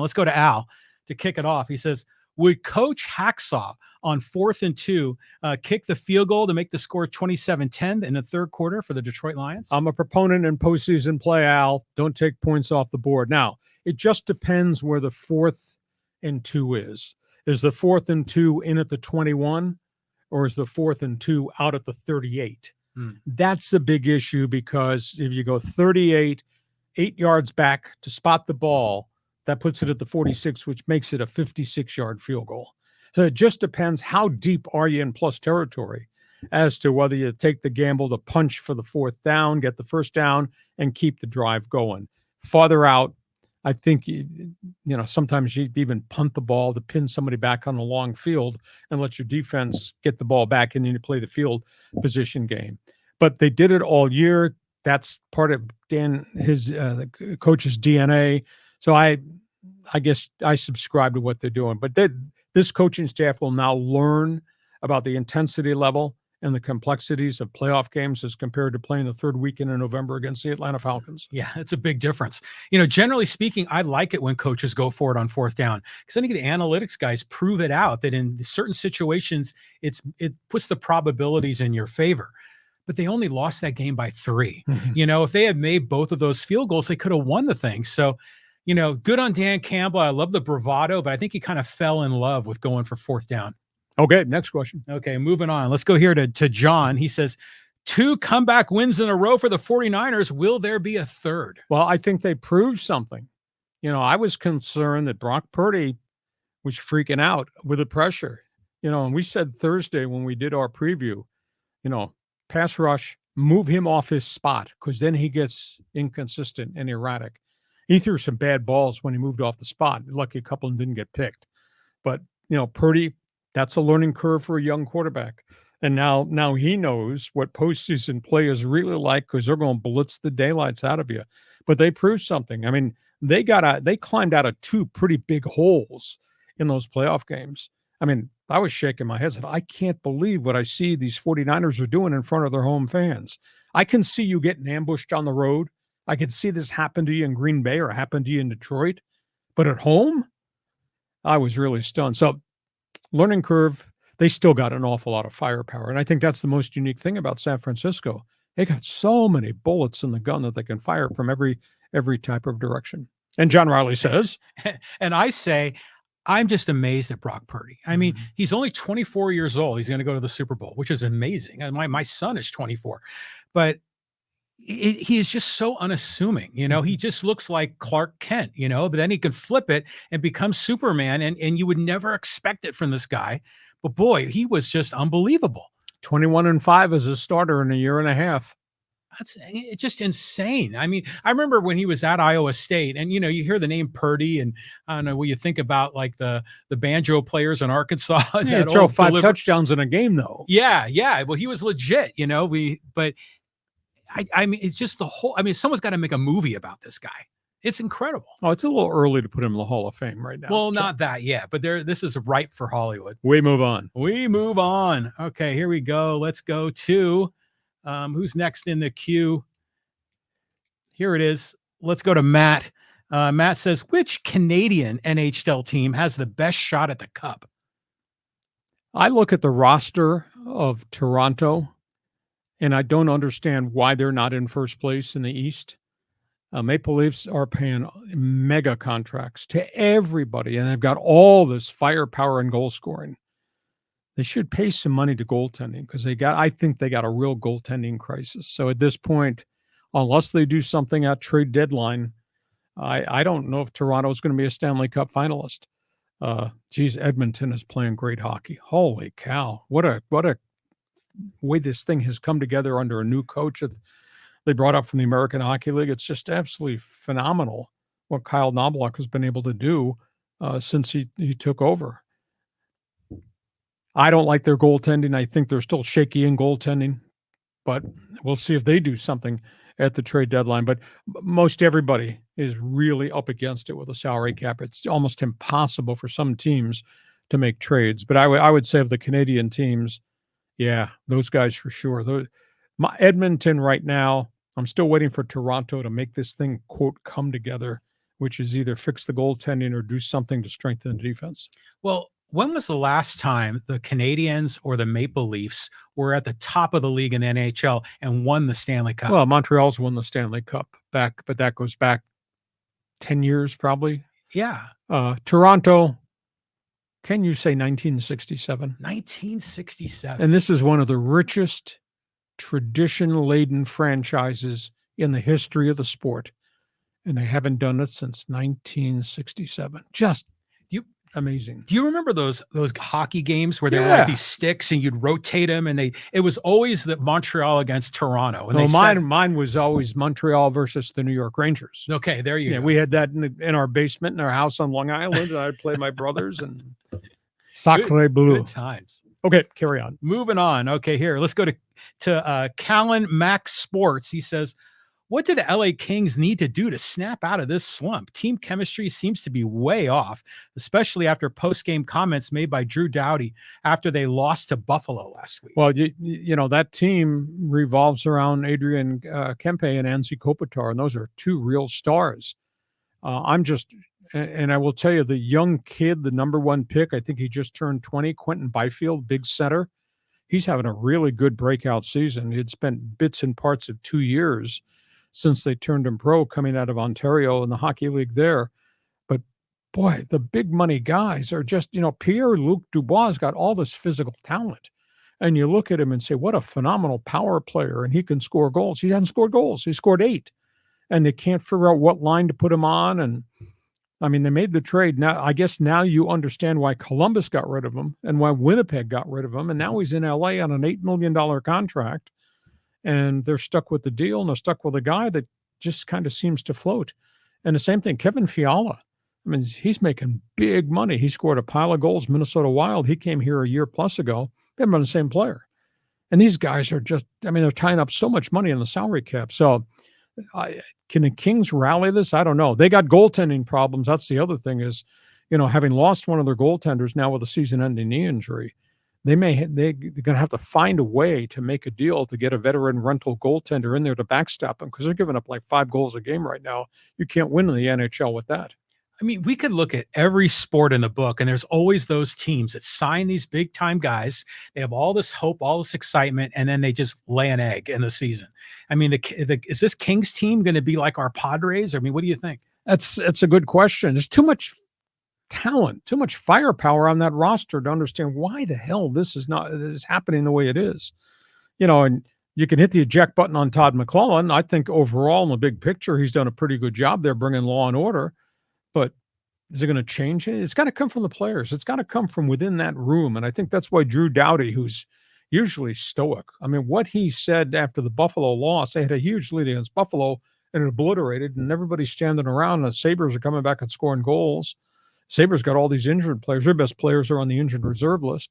Let's go to Al to kick it off. He says, would Coach Hacksaw on 4th and 2 kick the field goal to make the score 27-10 in the third quarter for the Detroit Lions? I'm a proponent in postseason play, Al. Don't take points off the board. Now, it just depends where the 4th and 2 is. Is the 4th and 2 in at the 21, or is the 4th and 2 out at the 38? That's a big issue, because if you go 38, 8 yards back to spot the ball, that puts it at the 46, which makes it a 56-yard field goal. So it just depends how deep are you in plus territory as to whether you take the gamble to punch for the 4th down, get the first down, and keep the drive going. Farther out, I think, sometimes you even punt the ball to pin somebody back on the long field and let your defense get the ball back, and then you play the field position game. But they did it all year. That's part of the coach's DNA. So I guess I subscribe to what they're doing. But this coaching staff will now learn about the intensity level and the complexities of playoff games as compared to playing the third weekend in November against the Atlanta Falcons. Yeah, it's a big difference. Generally speaking, I like it when coaches go for it on 4th down, because I think the analytics guys prove it out that in certain situations, it puts the probabilities in your favor. But they only lost that game by 3. If they had made both of those field goals, they could have won the thing. So, good on Dan Campbell. I love the bravado, but I think he kind of fell in love with going for 4th down. Okay, next question. Okay, moving on. Let's go here to John. He says, 2 comeback wins in a row for the 49ers. Will there be a third? Well, I think they proved something. I was concerned that Brock Purdy was freaking out with the pressure. And we said Thursday when we did our preview, pass rush, move him off his spot, because then he gets inconsistent and erratic. He threw some bad balls when he moved off the spot. Lucky a couple of them didn't get picked. But, Purdy, that's a learning curve for a young quarterback. And now he knows what postseason play is really like, because they're going to blitz the daylights out of you. But they proved something. I mean, they climbed out of 2 pretty big holes in those playoff games. I mean, I was shaking my head. I said, I can't believe what I see these 49ers are doing in front of their home fans. I can see you getting ambushed on the road. I could see this happen to you in Green Bay or happen to you in Detroit. But at home, I was really stunned. So, learning curve, they still got an awful lot of firepower. And I think that's the most unique thing about San Francisco. They got so many bullets in the gun that they can fire from every type of direction. And John Riley says. And I say, I'm just amazed at Brock Purdy. I mean, he's only 24 years old. He's going to go to the Super Bowl, which is amazing. And my son is 24. But he is just so unassuming. He just looks like Clark Kent, but then he can flip it and become Superman. And you would never expect it from this guy. But boy, he was just unbelievable. 21-5 as a starter in a year and a half. It's just insane. I mean, I remember when he was at Iowa State, and you hear the name Purdy, and I don't know what you think about, like the banjo players in Arkansas. Yeah, throw 5 touchdowns in a game, though. Yeah. Well, he was legit, but I mean, it's just someone's got to make a movie about this guy. It's incredible. Oh, it's a little early to put him in the Hall of Fame right now. Well, not that yet, but this is ripe for Hollywood. We move on. Okay, here we go. Let's go to who's next in the queue. Here it is. Let's go to Matt. Matt says, which Canadian NHL team has the best shot at the Cup? I look at the roster of Toronto, and I don't understand why they're not in first place in the East. Maple Leafs are paying mega contracts to everybody, and they've got all this firepower and goal scoring. They should pay some money to goaltending, because I think they got a real goaltending crisis. So at this point, unless they do something at trade deadline, I don't know if Toronto is going to be a Stanley Cup finalist. Edmonton is playing great hockey. Holy cow. What a way this thing has come together under a new coach that they brought up from the American Hockey League. It's just absolutely phenomenal what Kyle Knoblauch has been able to do since he took over. I don't like their goaltending. I think they're still shaky in goaltending, but we'll see if they do something at the trade deadline. But most everybody is really up against it with a salary cap. It's almost impossible for some teams to make trades. But I would say of the Canadian teams, yeah, those guys for sure. Edmonton right now, I'm still waiting for Toronto to make this thing, quote, come together. which is either fix the goaltending or do something to strengthen the defense. Well, when was the last time the Canadiens or the Maple Leafs were at the top of the league in the NHL and won the Stanley Cup? Well, Montreal's won the Stanley Cup back, but that goes back 10 years probably. Yeah. Toronto, can you say 1967? 1967. And this is one of the richest tradition-laden franchises in the history of the sport. And they haven't done it since 1967. Just amazing. Do you remember those hockey games where there were like these sticks and you'd rotate them, and it was always the Montreal against Toronto? And mine was always Montreal versus the New York Rangers. Okay, there you go. We had that in our basement in our house on Long Island, and I'd play my brothers and Sacre Bleu. Good times. Okay, carry on. Moving on. Okay, here let's go to Callan Max Sports. He says, what do the LA Kings need to do to snap out of this slump? Team chemistry seems to be way off, especially after post-game comments made by Drew Doughty after they lost to Buffalo last week. Well, you know, that team revolves around Adrian Kempe and Anze Kopitar, and those are two real stars. And I will tell you, the young kid, the number one pick, I think he just turned 20, Quentin Byfield, big center. He's having a really good breakout season. He'd spent bits and parts of 2 years since they turned him pro coming out of Ontario in the hockey league there. But boy, the big money guys are just, Pierre-Luc Dubois has got all this physical talent. And you look at him and say, what a phenomenal power player. And he can score goals. He hasn't scored goals. He scored 8. And they can't figure out what line to put him on. And I mean, they made the trade. Now, I guess now you understand why Columbus got rid of him and why Winnipeg got rid of him. And now he's in LA on an $8 million contract. And they're stuck with the deal, and they're stuck with a guy that just kind of seems to float. And the same thing, Kevin Fiala. I mean, he's making big money. He scored a pile of goals, Minnesota Wild. He came here a year plus ago. They've been the same player. And these guys are just, they're tying up so much money in the salary cap. So can the Kings rally this? I don't know. They got goaltending problems. That's the other thing is, having lost one of their goaltenders now with a season-ending knee injury, they're going to have to find a way to make a deal to get a veteran rental goaltender in there to backstop them because they're giving up like 5 goals a game right now. You can't win in the NHL with that. I mean, we could look at every sport in the book, and there's always those teams that sign these big-time guys. They have all this hope, all this excitement, and then they just lay an egg in the season. I mean, is this Kings team going to be like our Padres? I mean, what do you think? It's a good question. There's too much talent, too much firepower on that roster to understand why the hell this is happening the way it is. And you can hit the eject button on Todd McClellan. I think overall in the big picture, he's done a pretty good job there bringing law and order. But is it going to change it? It's got to come from the players. It's got to come from within that room. And I think that's why Drew Doughty, who's usually stoic, I mean, what he said after the Buffalo loss, they had a huge lead against Buffalo and it obliterated, and everybody's standing around, and the Sabres are coming back and scoring goals. Sabres got all these injured players. Their best players are on the injured reserve list.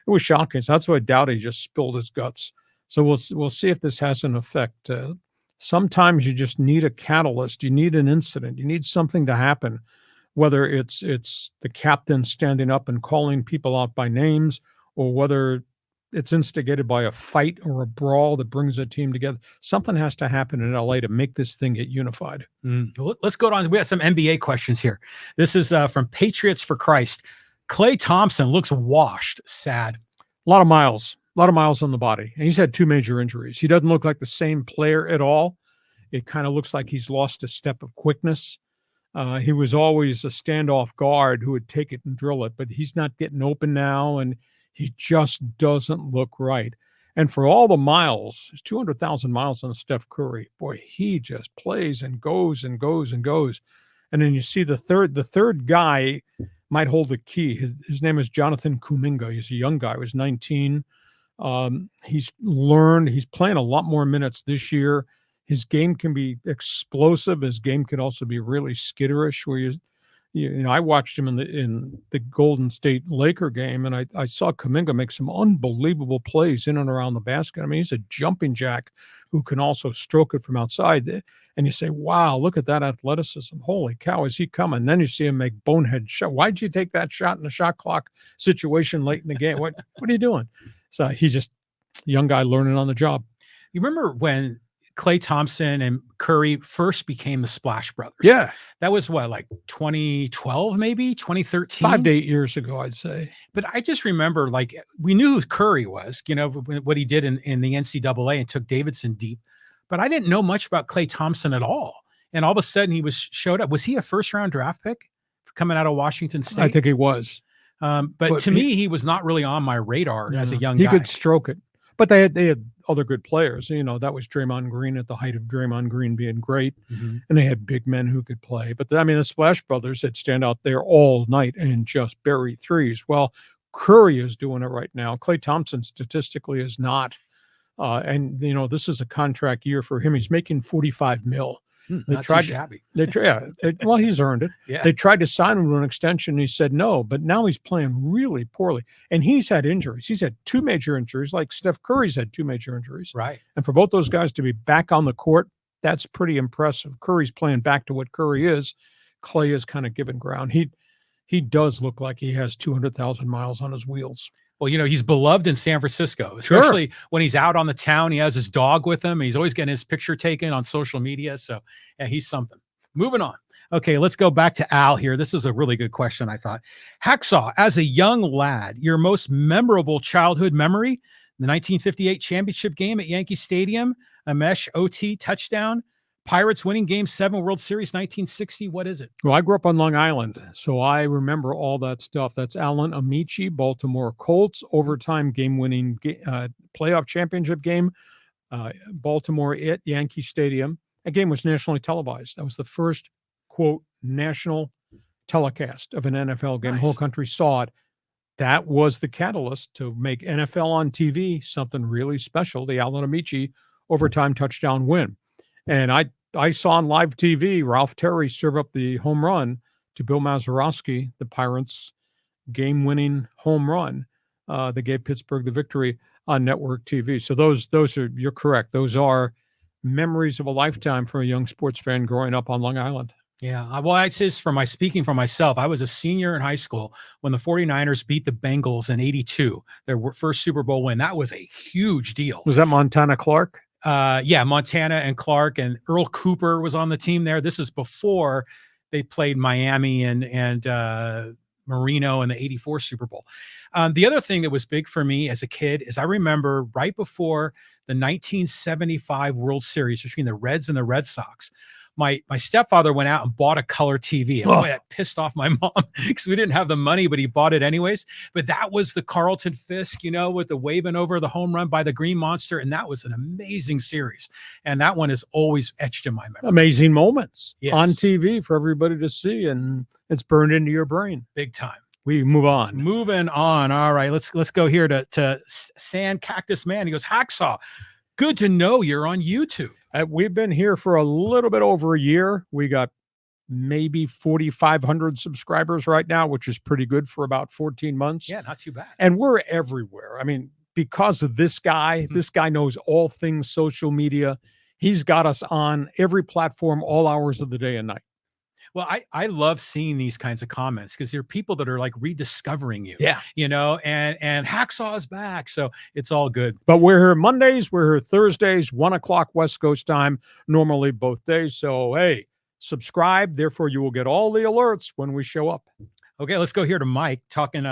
It was shocking. So that's why Doughty just spilled his guts. So we'll see if this has an effect. Sometimes you just need a catalyst. You need an incident. You need something to happen, whether it's the captain standing up and calling people out by names, or whether it's instigated by a fight or a brawl that brings a team together. Something has to happen in LA to make this thing get unified. Well, let's go on. We got some NBA questions here. This is from Patriots for Christ. Klay Thompson looks washed, sad. A lot of miles on the body. And he's had 2 major injuries. He doesn't look like the same player at all. It kind of looks like he's lost a step of quickness. He was always a standoff guard who would take it and drill it, but he's not getting open now, and he just doesn't look right. And for all the miles, there's 200,000 miles on Steph Curry. Boy, he just plays and goes and goes and goes. And then you see the third guy might hold the key. His name is Jonathan Kuminga. He's a young guy. He was 19. He's playing a lot more minutes this year. His game can be explosive. His game can also be really skitterish. Where I watched him in the Golden State Laker game, and I saw Kuminga make some unbelievable plays in and around the basket. I mean, he's a jumping jack who can also stroke it from outside. And you say, wow, look at that athleticism. Holy cow, is he coming? Then you see him make bonehead shot. Why'd you take that shot in the shot clock situation late in the game? What are you doing? So he's just a young guy learning on the job. You remember when Klay Thompson and Curry first became the Splash Brothers. Yeah. That was what, like 2012, maybe 2013, 5 to 8 years ago, I'd say. But I just remember, like, we knew who Curry was, what he did in the NCAA and took Davidson deep, but I didn't know much about Klay Thompson at all. And all of a sudden he showed up. Was he a first round draft pick coming out of Washington State? I think he was. But to me, he was not really on my radar as a young guy. He could stroke it. But they had other good players. That was Draymond Green at the height of Draymond Green being great. Mm-hmm. And they had big men who could play. But the Splash Brothers that stand out there all night and just bury threes. Well, Curry is doing it right now. Klay Thompson statistically is not. And this is a contract year for him. He's making $45 million. Not too shabby. Well, he's earned it. Yeah. They tried to sign him to an extension. And he said no, but now he's playing really poorly. And he's had injuries. He's had 2 major injuries, like Steph Curry's had 2 major injuries. Right. And for both those guys to be back on the court, that's pretty impressive. Curry's playing back to what Curry is. Klay is kind of giving ground. He does look like he has 200,000 miles on his wheels. Well, he's beloved in San Francisco, especially when he's out on the town. He has his dog with him. He's always getting his picture taken on social media. So yeah, he's something. Moving on. Okay, let's go back to Al here. This is a really good question, I thought. Hacksaw, as a young lad, your most memorable childhood memory, the 1958 championship game at Yankee Stadium, a mesh OT touchdown, Pirates winning Game 7 World Series 1960. What is it? Well, I grew up on Long Island, so I remember all that stuff. That's Alan Amici, Baltimore Colts, overtime game-winning playoff championship game, Baltimore at Yankee Stadium. That game was nationally televised. That was the first, quote, national telecast of an NFL game. Nice. The whole country saw it. That was the catalyst to make NFL on TV something really special, the Alan Amici overtime touchdown win. And I saw on live TV Ralph Terry serve up the home run to Bill Mazeroski, the Pirates' game-winning home run that gave Pittsburgh the victory on network TV. So those are, you're correct. Those are memories of a lifetime for a young sports fan growing up on Long Island. Yeah. Well, it's just speaking for myself. I was a senior in high school when the 49ers beat the Bengals in 82, their first Super Bowl win. That was a huge deal. Was that Montana Clark? Yeah, Montana and Clark, and Earl Cooper was on the team there. This is before they played Miami and Marino in the 84 Super Bowl. The other thing that was big for me as a kid is I remember right before the 1975 World Series between the Reds and the Red Sox, my stepfather went out and bought a color TV. And boy, that pissed off my mom because we didn't have the money, but he bought it anyways. But that was the Carlton Fisk, with the waving over the home run by the Green Monster. And that was an amazing series. And that one is always etched in my memory. Amazing moments on Yes. TV for everybody to see. And it's burned into your brain. Big time. We move on. Moving on. All right, let's go here to Sand Cactus Man. He goes, Hacksaw, good to know you're on YouTube. We've been here for a little bit over a year. We got maybe 4,500 subscribers right now, which is pretty good for about 14 months. Yeah, not too bad. And we're everywhere. I mean, because of this guy knows all things social media. He's got us on every platform, all hours of the day and night. Well, I love seeing these kinds of comments because there are people that are like rediscovering you. Yeah. And Hacksaw is back. So it's all good. But we're here Mondays, we're here Thursdays, 1:00 West Coast time, normally both days. So, hey, subscribe. Therefore, you will get all the alerts when we show up. Okay, let's go here to Mike talking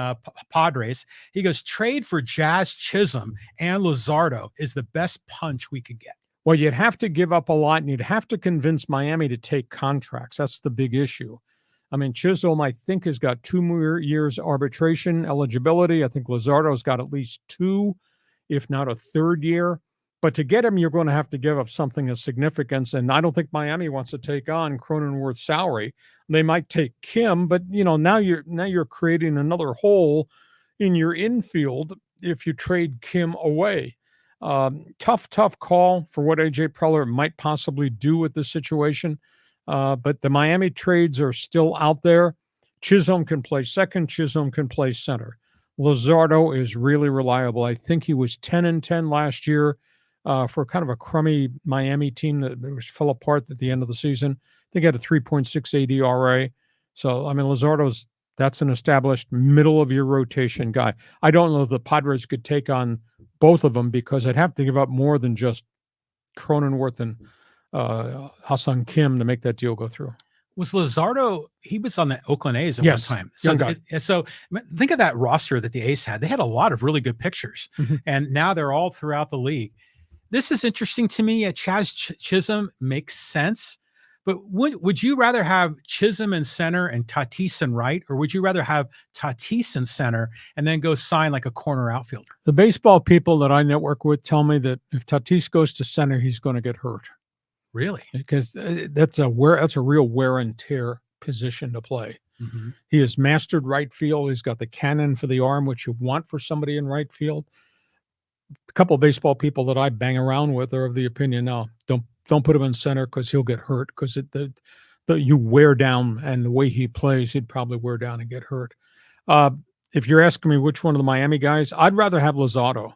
Padres. He goes, trade for Jazz Chisholm and Luzardo is the best punch we could get. Well, you'd have to give up a lot, and you'd have to convince Miami to take contracts. That's the big issue. I mean, Chisholm, I think, has got 2 more years arbitration eligibility. I think Luzardo's got at least 2, if not a 3rd year. But to get him, you're going to have to give up something of significance, and I don't think Miami wants to take on Cronenworth's salary. They might take Kim, but now you're creating another hole in your infield if you trade Kim away. Tough call for what AJ Preller might possibly do with this situation. But the Miami trades are still out there. Chisholm can play second. Chisholm can play center. Luzardo is really reliable. I think he was 10-10 last year for kind of a crummy Miami team that fell apart at the end of the season. I think he had a 3.68 ERA. So, I mean, that's an established middle of your rotation guy. I don't know if the Padres could take on both of them because I'd have to give up more than just Cronenworth and Hassan Kim to make that deal go through. Was Luzardo, he was on the Oakland A's at Yes, one time. young guy. So think of that roster that the A's had. They had a lot of really good pictures, and now they're all throughout the league. This is interesting to me. Chaz Chisholm makes sense, but would you rather have Chisholm in center and Tatis in right, or would you rather have Tatis in center and then go sign like a corner outfielder? The baseball people that I network with tell me that if Tatis goes to center, he's going to get hurt. Really? Because that's a real wear and tear position to play. He has mastered right field. He's got the cannon for the arm, which you want for somebody in right field. A couple of baseball people that I bang around with are of the opinion, no, don't put him in center because he'll get hurt, because you wear down, and the way he plays, he'd probably wear down and get hurt. If you're asking me which one of the Miami guys, I'd rather have Luzardo,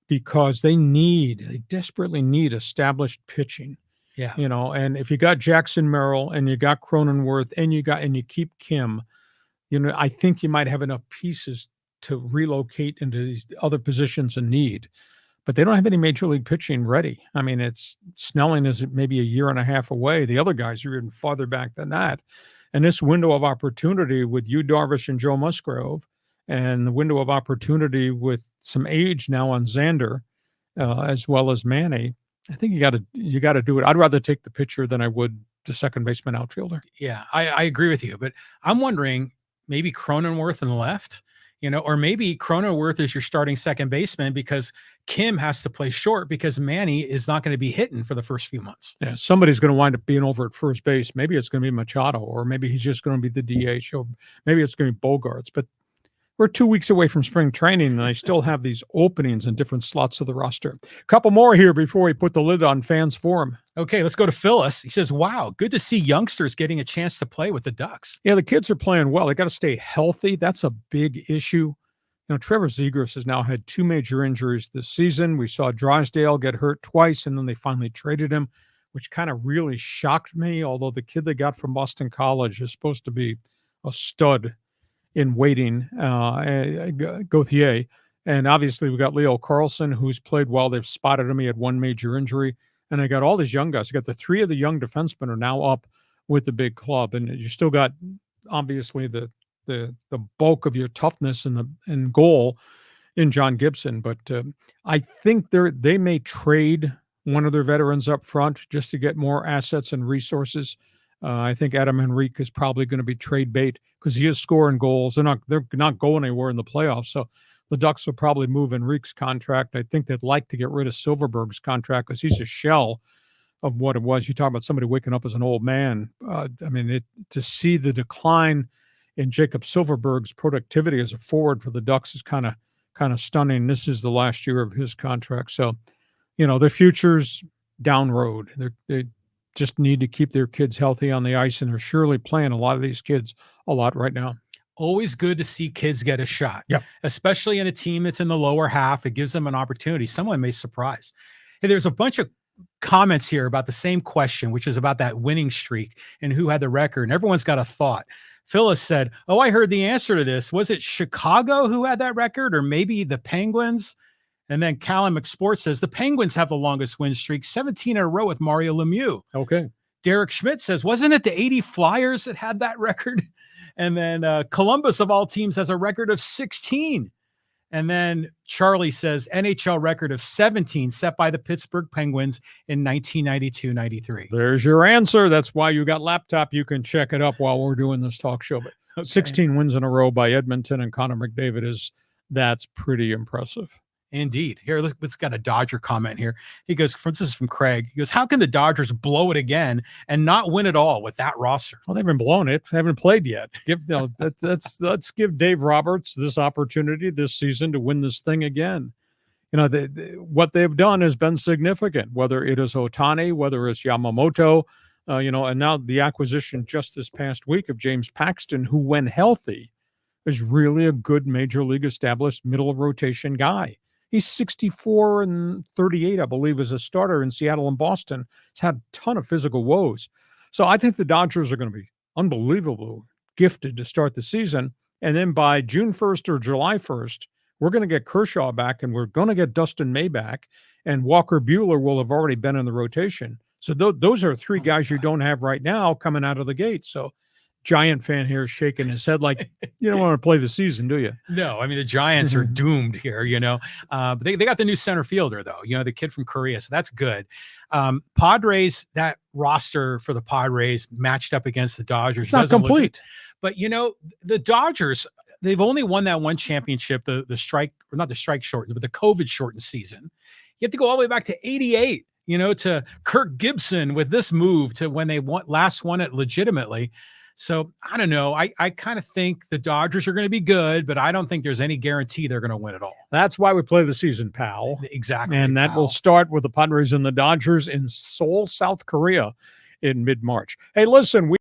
because they desperately need established pitching. Yeah. And if you got Jackson Merrill and you got Cronenworth and you keep Kim, I think you might have enough pieces to relocate into these other positions in need. But they don't have any major league pitching ready. I mean, Snelling is maybe a year and a half away. The other guys are even farther back than that. And this window of opportunity with Yu Darvish and Joe Musgrove, and the window of opportunity with some age now on Xander, as well as Manny, I think you got to do it. I'd rather take the pitcher than I would the second baseman outfielder. Yeah, I agree with you, but I'm wondering maybe Cronenworth in left, or maybe Cronenworth is your starting second baseman because Kim has to play short because Manny is not going to be hitting for the first few months. Yeah, somebody's going to wind up being over at first base. Maybe it's going to be Machado, or maybe he's just going to be the DH, or maybe it's going to be Bogarts. But we're 2 weeks away from spring training, and I still have these openings in different slots of the roster. A couple more here before we put the lid on Fans Forum. Okay, let's go to Phyllis. He says, wow, good to see youngsters getting a chance to play with the Ducks. Yeah, the kids are playing well. They got to stay healthy. That's a big issue. Trevor Zegras has now had 2 major injuries this season. We saw Drysdale get hurt twice, and then they finally traded him, which kind of really shocked me, although the kid they got from Boston College is supposed to be a stud in waiting, Gauthier. And obviously we got Leo Carlson, who's played well. They've spotted him. He had 1 major injury. And I got all these young guys. I got the 3 of the young defensemen are now up with the big club. And you still got, obviously, the bulk of your toughness in goal in John Gibson. But I think they may trade one of their veterans up front just to get more assets and resources. I think Adam Henrique is probably going to be trade bait because he is scoring goals. They're not going anywhere in the playoffs. So the Ducks will probably move Henrique's contract. I think they'd like to get rid of Silverberg's contract because he's a shell of what it was. You talk about somebody waking up as an old man. To see the decline in Jacob Silverberg's productivity as a forward for the Ducks is kind of stunning. This is the last year of his contract. So, their future's down road. They just need to keep their kids healthy on the ice, and they're surely playing a lot of these kids a lot right now. Always good to see kids get a shot, yep. Especially in a team that's in the lower half. It gives them an opportunity. Someone may surprise. Hey, there's a bunch of comments here about the same question, which is about that winning streak and who had the record, and everyone's got a thought. Phyllis said, oh, I heard the answer to this. Was it Chicago who had that record, or maybe the Penguins? And then Callum McSport says the Penguins have the longest win streak, 17 in a row with Mario Lemieux. Okay. Derek Schmidt says, wasn't it the 80 Flyers that had that record? And then Columbus, of all teams, has a record of 16. And then Charlie says NHL record of 17 set by the Pittsburgh Penguins in 1992-93. There's your answer. That's why you got laptop. You can check it up while we're doing this talk show. But okay. 16 wins in a row by Edmonton and Connor McDavid that's pretty impressive. Indeed. Here, let's got a Dodger comment here. He goes, this is from Craig. He goes, how can the Dodgers blow it again and not win it all with that roster? Well, they've been blowing it. They haven't played yet. Let's give Dave Roberts this opportunity this season to win this thing again. What they've done has been significant, whether it is Ohtani, whether it's Yamamoto, and now the acquisition just this past week of James Paxton, who, when healthy, is really a good major league established middle of rotation guy. He's 64 and 38, I believe, as a starter in Seattle and Boston. He's had a ton of physical woes. So I think the Dodgers are going to be unbelievably gifted to start the season. And then by June 1st or July 1st, we're going to get Kershaw back, and we're going to get Dustin May back, and Walker Buehler will have already been in the rotation. So those are three guys you don't have right now coming out of the gate. So Giant fan here shaking his head like, you don't want to play the season, do you? No, I mean, the Giants are doomed here, but they got the new center fielder, though, the kid from Korea. So that's good. Padres, that roster for the Padres matched up against the Dodgers. It's not complete. But, the Dodgers, they've only won that one championship, the strike, or not the strike shortened, but the COVID shortened season. You have to go all the way back to 88, to Kirk Gibson with this move to when they last won it legitimately. So I don't know. I kind of think the Dodgers are going to be good, but I don't think there's any guarantee they're going to win it all. That's why we play the season, pal. Exactly. And that will start with the Padres and the Dodgers in Seoul, South Korea in mid-March. Hey, listen,